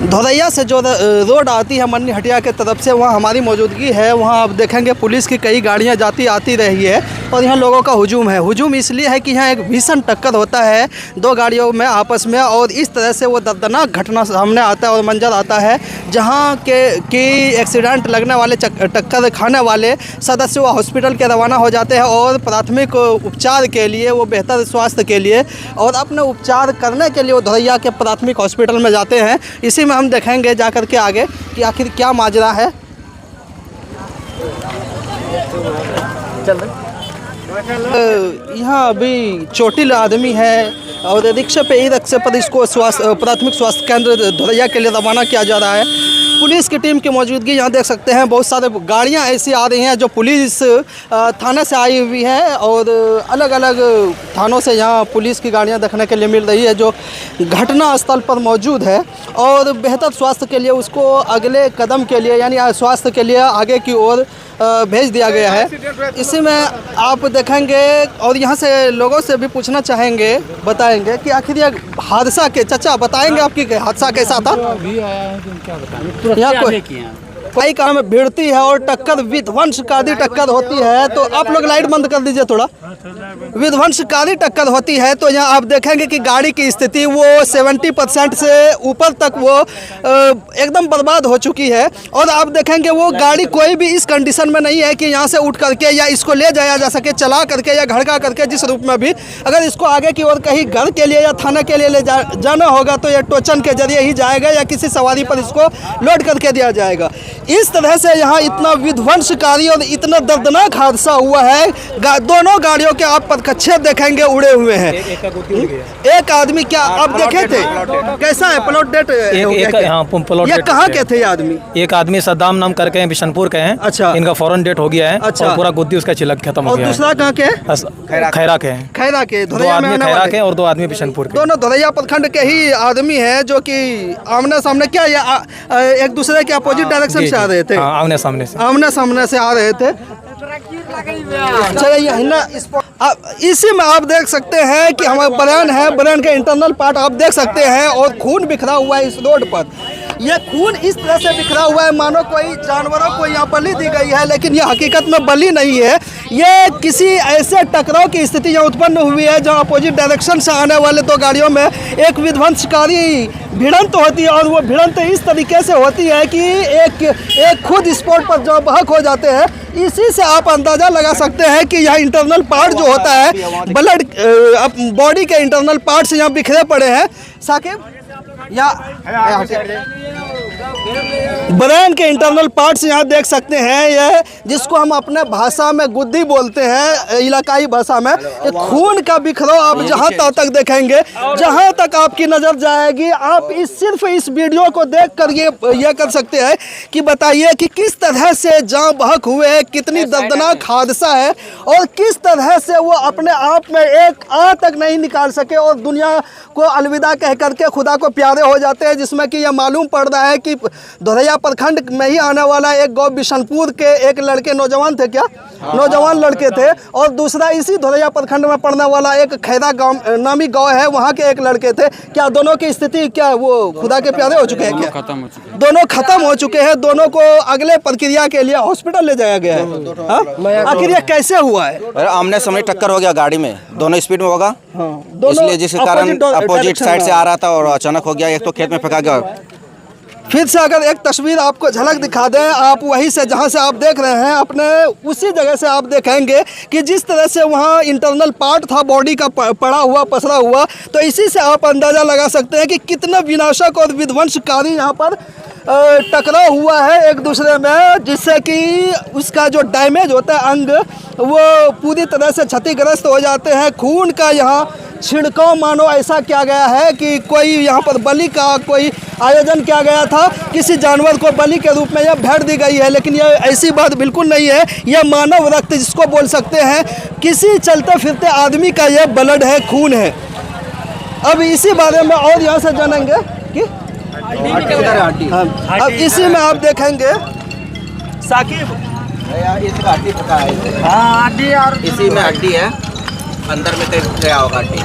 धोरैया से जो रोड आती है मन्नी हटिया के तरफ से, वहाँ हमारी मौजूदगी है। वहाँ आप देखेंगे पुलिस की कई गाड़ियाँ जाती आती रही है और यहाँ लोगों का हुजूम है। हुजूम इसलिए है कि यहाँ एक भीषण टक्कर होता है दो गाड़ियों में आपस में, और इस तरह से वो दर्दनाक घटना सामने आता है और मंजर आता है जहाँ के एक्सीडेंट लगने वाले टक्कर खाने वाले सदस्य वो हॉस्पिटल के रवाना हो जाते हैं और प्राथमिक उपचार के लिए, वो बेहतर स्वास्थ्य के लिए और अपने उपचार करने के लिए वो धोरैया के प्राथमिक हॉस्पिटल में जाते हैं। इसी में हम देखेंगे जाकर के आगे कि आखिर क्या माजरा है। यहाँ अभी चोटिल आदमी है और रिक्शे पे ही रिक्शे पर इसको प्राथमिक स्वास्थ्य केंद्र धोरैया के लिए रवाना किया जा रहा है। पुलिस की टीम की मौजूदगी यहाँ देख सकते हैं। बहुत सारे गाड़ियाँ ऐसी आ रही हैं जो पुलिस थाने से आई हुई है और अलग अलग थानों से यहाँ पुलिस की गाड़ियाँ देखने के लिए मिल रही है जो घटना स्थल पर मौजूद है और बेहतर स्वास्थ्य के लिए उसको अगले कदम के लिए यानी स्वास्थ्य के लिए आगे की ओर भेज दिया गया है। इसी में आप देखेंगे और यहाँ से लोगों से भी पूछना चाहेंगे, बताएंगे कि आखिर ये हादसा के चाचा बताएंगे आपकी हादसा कैसा था? अभी आया है कि क्या बताएं? यहाँ कोई कार में भिड़ती है और टक्कर विध्वंसकारी टक्कर होती है। तो आप लोग लाइट बंद कर दीजिए थोड़ा। विध्वंसकारी टक्कर होती है तो यहाँ आप देखेंगे कि गाड़ी की स्थिति वो 70% से ऊपर तक वो एकदम बर्बाद हो चुकी है और आप देखेंगे वो गाड़ी कोई भी इस कंडीशन में नहीं है कि यहाँ से उठ करके या इसको ले जाया जा सके चला करके या घड़का करके, जिस रूप में भी अगर इसको आगे की ओर कहीं घर के लिए या थाने के लिए जाना होगा तो यह टोचन के जरिए ही जाएगा या किसी सवारी पर इसको लोड करके दिया जाएगा। इस तरह से यहाँ इतना विध्वंसकारी और इतना दर्दनाक हादसा हुआ है। दोनों गाड़ियों के आप पदकच्छेद देखेंगे उड़े हुए हैं। एक आदमी क्या आप देखे थे कैसा है? प्लॉट डेट ये कहाँ के थे? आदमी एक आदमी सद्दाम नाम करके हैं, बिशनपुर के हैं। अच्छा, इनका फौरन डेट हो गया है। अच्छा, और पूरा गुद्दी उसका चिलक खत्म हो गया है। दूसरा कहाँ के? खैरा के हैं। खैरा के दो आदमी खैरा के और दो आदमी बिशनपुर के। दोनों धोरैया प्रखंड के ही आदमी है जो कि आमने सामने क्या एक दूसरे के अपोजिट डायरेक्शन से आ रहे थे। आमने सामने से आ रहे थे। इसी में आप देख सकते हैं कि हमारा बयान है, बयान के इंटरनल पार्ट आप देख सकते हैं और खून बिखरा हुआ है इस रोड पर। यह खून इस तरह से बिखरा हुआ है मानो कोई जानवरों को यहाँ बलि दी गई है, लेकिन यह हकीकत में बलि नहीं है। ये किसी ऐसे टकराव की स्थिति यहाँ उत्पन्न हुई है जहाँ अपोजिट डायरेक्शन से आने वाले दो गाड़ियों में एक विध्वंसकारी भिड़ंत होती है और वो भिड़ंत इस तरीके से होती है कि एक खुद स्पॉट पर जो बहक हो जाते हैं। इसी से आप अंदाज़ा लगा सकते हैं कि यह इंटरनल पार्ट जो होता है ब्लड बॉडी के इंटरनल पार्ट्स यहाँ बिखरे पड़े हैं। साकिब या ब्रेन के इंटरनल पार्ट्स यहाँ देख सकते हैं, यह जिसको हम अपने भाषा में गुद्दी बोलते हैं, इलाकाई भाषा में। खून का बिखराव आप जहाँ तक देखेंगे, जहाँ तक आपकी नज़र जाएगी, आप सिर्फ इस वीडियो को देख कर ये कर सकते हैं कि बताइए कि किस तरह से जहाँ बहक हुए हैं, कितनी दर्दनाक हादसा है और किस तरह से वो अपने आप में एक आ तक नहीं निकाल सके और दुनिया को अलविदा कह करके खुदा को प्यारे हो जाते हैं। जिसमें कि यह मालूम पड़ रहा है कि धोरैया प्रखंड में ही आने वाला एक गाँव बिशनपुर के एक लड़के नौजवान थे, क्या नौजवान लड़के थे, और दूसरा इसी धोरैया प्रखंड में पड़ने वाला एक खैरा गाँव नामी गाँव है, वहाँ के एक लड़के थे। क्या दोनों की स्थिति क्या वो खुदा के प्यारे हो चुके हैं? क्या दोनों खत्म हो चुके हैं? दोनों को अगले प्रक्रिया के लिए हॉस्पिटल ले जाया गया है। आखिर यह कैसे हुआ है? आमने सामने टक्कर हो गया, गाड़ी में दोनों स्पीड में होगा, इसलिए जिस कारण अपोजिट साइड से आ रहा था और अचानक हो गया। एक तो खेत में फेंका गया। फिर से अगर एक तस्वीर आपको झलक दिखा दें, आप वहीं से जहां से आप देख रहे हैं अपने उसी जगह से आप देखेंगे कि जिस तरह से वहां इंटरनल पार्ट था बॉडी का पड़ा हुआ पसरा हुआ, तो इसी से आप अंदाज़ा लगा सकते हैं कि कितना विनाशक और विध्वंसकारी यहाँ पर टकराव हुआ है एक दूसरे में, जिससे कि उसका जो डैमेज होता है अंग वो पूरी तरह से क्षतिग्रस्त हो जाते हैं। खून का यहाँ छिड़काव मानो ऐसा किया गया है कि कोई यहाँ पर बलि का कोई आयोजन किया गया था, किसी जानवर को बलि के रूप में यह भेंट दी गई है, लेकिन यह ऐसी बात बिल्कुल नहीं है। यह मानव रक्त जिसको बोल सकते हैं, किसी चलते फिरते आदमी का यह ब्लड है, खून है। अब इसी बारे में और यहाँ से जानेंगे कि अब इसी में आप देखेंगे साकिब इसी में हड्डी है, अंदर में गया होगा हड्डी।